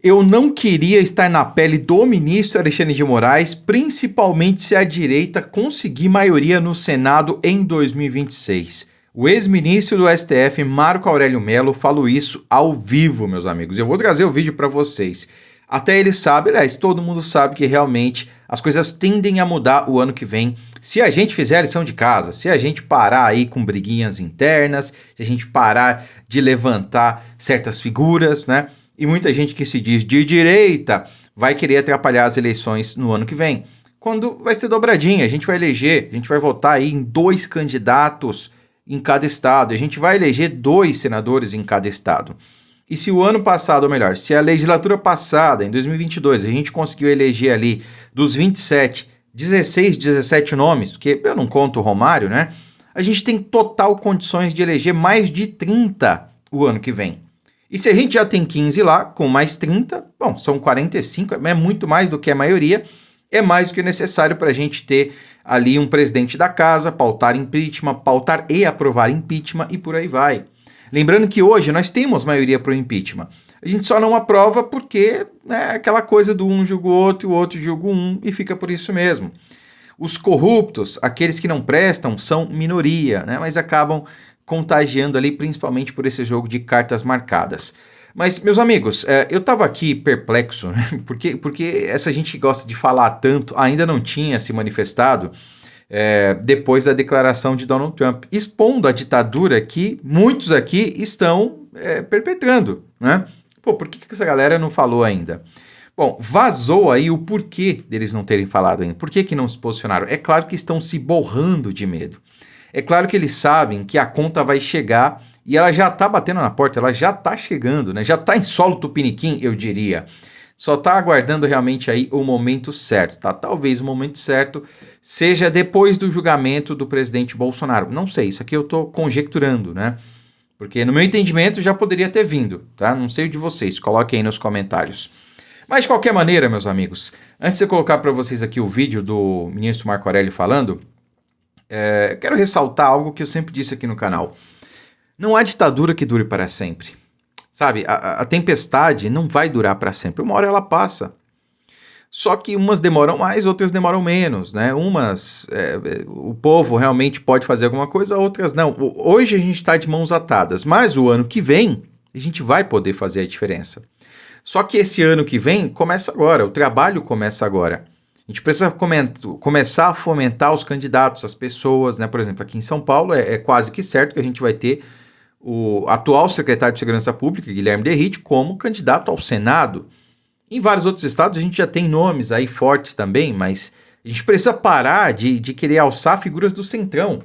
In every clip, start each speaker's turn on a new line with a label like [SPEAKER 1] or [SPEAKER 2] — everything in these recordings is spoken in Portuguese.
[SPEAKER 1] Eu não queria estar na pele do ministro Alexandre de Moraes, principalmente se a direita conseguir maioria no Senado em 2026. O ex-ministro do STF, Marco Aurélio Mello, falou isso ao vivo, meus amigos. Eu vou trazer o vídeo para vocês. Até ele sabe, aliás, todo mundo sabe que realmente as coisas tendem a mudar o ano que vem. Se a gente fizer a lição de casa, se a gente parar aí com briguinhas internas, se a gente parar de levantar certas figuras, né? E muita gente que se diz de direita vai querer atrapalhar as eleições no ano que vem. Quando vai ser dobradinha, a gente vai eleger, a gente vai votar aí em 2 candidatos em cada estado. A gente vai eleger 2 senadores em cada estado. E se o ano passado, ou melhor, se a legislatura passada, em 2022, a gente conseguiu eleger ali dos 27, 16, 17 nomes, porque eu não conto o Romário, né? A gente tem total condições de eleger mais de 30 o ano que vem. E se a gente já tem 15 lá, com mais 30, bom, são 45, é muito mais do que a maioria, é mais do que necessário para a gente ter ali um presidente da casa, pautar impeachment, pautar e aprovar impeachment e por aí vai. Lembrando que hoje nós temos maioria para o impeachment. A gente só não aprova porque é aquela coisa do um julga o outro, o outro julga um e fica por isso mesmo. Os corruptos, aqueles que não prestam, são minoria, né? Mas acabam contagiando ali principalmente por esse jogo de cartas marcadas. Mas, meus amigos, eu estava aqui perplexo, né? porque essa gente que gosta de falar tanto ainda não tinha se manifestado depois da declaração de Donald Trump, expondo a ditadura que muitos aqui estão perpetrando, né? Pô, por que essa galera não falou ainda? Bom, vazou aí o porquê deles não terem falado ainda. Por que não se posicionaram? É claro que estão se borrando de medo. É claro que eles sabem que a conta vai chegar e ela já está batendo na porta, ela já está chegando, né? Já está em solo tupiniquim, eu diria. Só está aguardando realmente aí o momento certo, tá? Talvez o momento certo seja depois do julgamento do presidente Bolsonaro. Não sei, isso aqui eu estou conjecturando, né? Porque no meu entendimento já poderia ter vindo, tá? Não sei o de vocês, coloquem aí nos comentários. Mas de qualquer maneira, meus amigos, antes de eu colocar para vocês aqui o vídeo do ministro Marco Aurélio falando, quero ressaltar algo que eu sempre disse aqui no canal. Não há ditadura que dure para sempre. Sabe, a tempestade não vai durar para sempre. Uma hora ela passa. Só que umas demoram mais, outras demoram menos, né? Umas, o povo realmente pode fazer alguma coisa, outras não. Hoje a gente está de mãos atadas, mas o ano que vem a gente vai poder fazer a diferença. Só que esse ano que vem começa agora, o trabalho começa agora. A gente precisa começar a fomentar os candidatos, as pessoas, né? Por exemplo, aqui em São Paulo é quase que certo que a gente vai ter o atual secretário de Segurança Pública, Guilherme Derrite, como candidato ao Senado. Em vários outros estados a gente já tem nomes aí fortes também, mas a gente precisa parar de querer alçar figuras do centrão,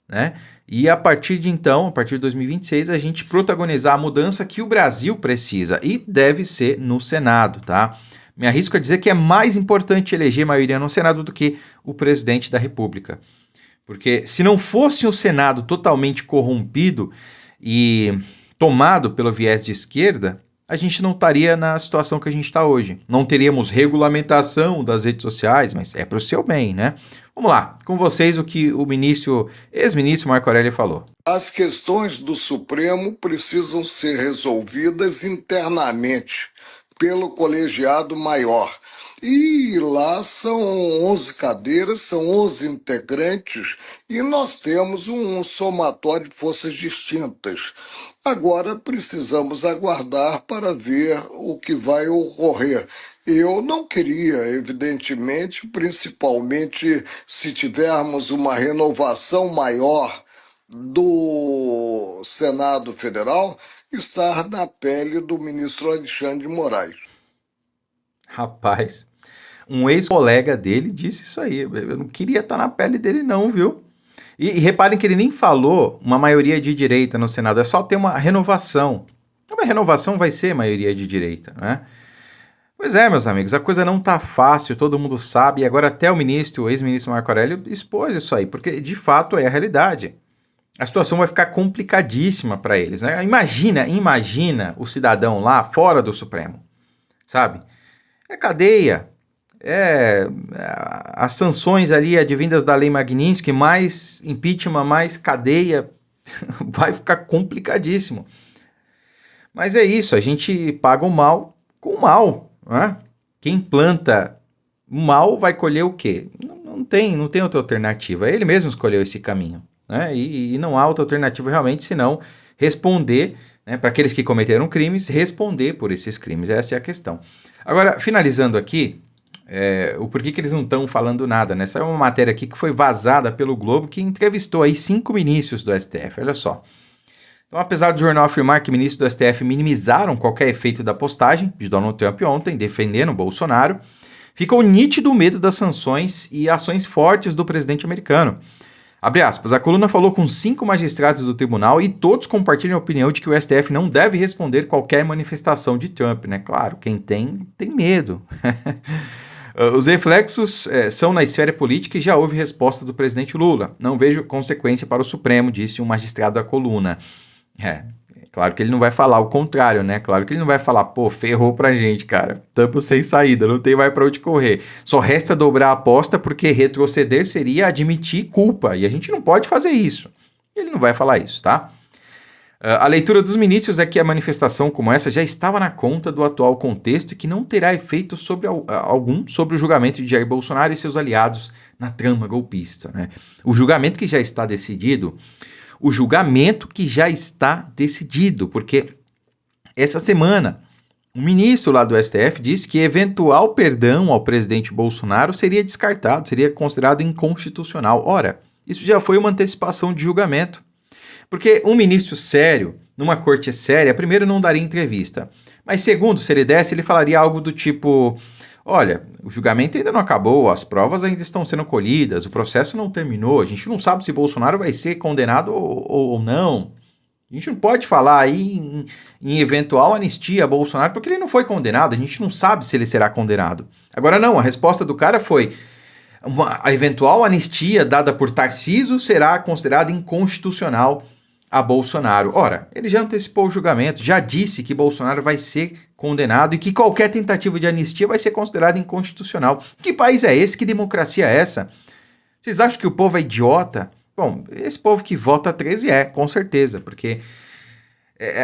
[SPEAKER 1] né? E a partir de então, a partir de 2026, a gente protagonizar a mudança que o Brasil precisa e deve ser no Senado, tá? Me arrisco a dizer que é mais importante eleger maioria no Senado do que o presidente da República. Porque se não fosse um Senado totalmente corrompido e tomado pelo viés de esquerda, a gente não estaria na situação que a gente está hoje. Não teríamos regulamentação das redes sociais, mas é para o seu bem, né? Vamos lá, com vocês o que o ex-ministro Marco Aurélio falou.
[SPEAKER 2] As questões do Supremo precisam ser resolvidas internamente pelo colegiado maior. E lá são 11 cadeiras, são 11 integrantes e nós temos um somatório de forças distintas. Agora precisamos aguardar para ver o que vai ocorrer. Eu não queria, evidentemente, principalmente se tivermos uma renovação maior do Senado Federal, estar na pele do ministro Alexandre de Moraes.
[SPEAKER 1] Rapaz, um ex-colega dele disse isso aí. Eu não queria estar na pele dele não, viu? E reparem que ele nem falou uma maioria de direita no Senado, é só ter uma renovação. Uma renovação vai ser maioria de direita, né? Pois é, meus amigos, a coisa não tá fácil, todo mundo sabe, e agora até o ex-ministro Marco Aurélio expôs isso aí, porque de fato é a realidade. A situação vai ficar complicadíssima para eles, né? Imagina o cidadão lá fora do Supremo, sabe? É cadeia, as sanções ali advindas da Lei Magnitsky, mais impeachment, mais cadeia, vai ficar complicadíssimo. Mas é isso, a gente paga o mal com o mal, né? Quem planta o mal vai colher o quê? Não tem outra alternativa. Ele mesmo escolheu esse caminho, né? E não há outra alternativa realmente senão responder, né, para aqueles que cometeram crimes, responder por esses crimes. Essa é a questão. Agora, finalizando aqui, o porquê que eles não estão falando nada, né? Essa é uma matéria aqui que foi vazada pelo Globo, que entrevistou aí 5 ministros do STF, olha só. Então, apesar do jornal afirmar que ministros do STF minimizaram qualquer efeito da postagem de Donald Trump ontem, defendendo Bolsonaro, ficou nítido o medo das sanções e ações fortes do presidente americano. Abre aspas, a coluna falou com 5 magistrados do tribunal e todos compartilham a opinião de que o STF não deve responder qualquer manifestação de Trump, né? Claro, quem tem medo. Os reflexos são na esfera política e já houve resposta do presidente Lula. Não vejo consequência para o Supremo, disse um magistrado da coluna. Claro que ele não vai falar o contrário, né? Claro que ele não vai falar, pô, ferrou pra gente, cara. Estamos sem saída, não tem mais pra onde correr. Só resta dobrar a aposta porque retroceder seria admitir culpa. E a gente não pode fazer isso. Ele não vai falar isso, tá? A leitura dos ministros é que a manifestação como essa já estava na conta do atual contexto e que não terá efeito algum sobre o julgamento de Jair Bolsonaro e seus aliados na trama golpista, né? O julgamento que já está decidido, porque essa semana o ministro lá do STF disse que eventual perdão ao presidente Bolsonaro seria descartado, seria considerado inconstitucional. Ora, isso já foi uma antecipação de julgamento. Porque um ministro sério, numa corte séria, primeiro não daria entrevista. Mas segundo, se ele desse, ele falaria algo do tipo, olha, o julgamento ainda não acabou, as provas ainda estão sendo colhidas, o processo não terminou, a gente não sabe se Bolsonaro vai ser condenado ou não. A gente não pode falar aí em eventual anistia a Bolsonaro, porque ele não foi condenado, a gente não sabe se ele será condenado. Agora não, a resposta do cara foi, a eventual anistia dada por Tarcísio será considerada inconstitucional a Bolsonaro. Ora, ele já antecipou o julgamento, já disse que Bolsonaro vai ser condenado e que qualquer tentativa de anistia vai ser considerada inconstitucional. Que país é esse? Que democracia é essa? Vocês acham que o povo é idiota? Bom, esse povo que vota 13 com certeza, porque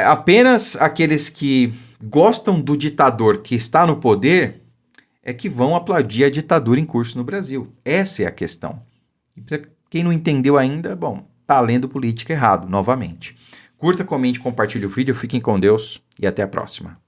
[SPEAKER 1] apenas aqueles que gostam do ditador que está no poder é que vão aplaudir a ditadura em curso no Brasil. Essa é a questão. E para quem não entendeu ainda, bom, tá lendo política errado, novamente. Curta, comente, compartilhe o vídeo, fiquem com Deus e até a próxima.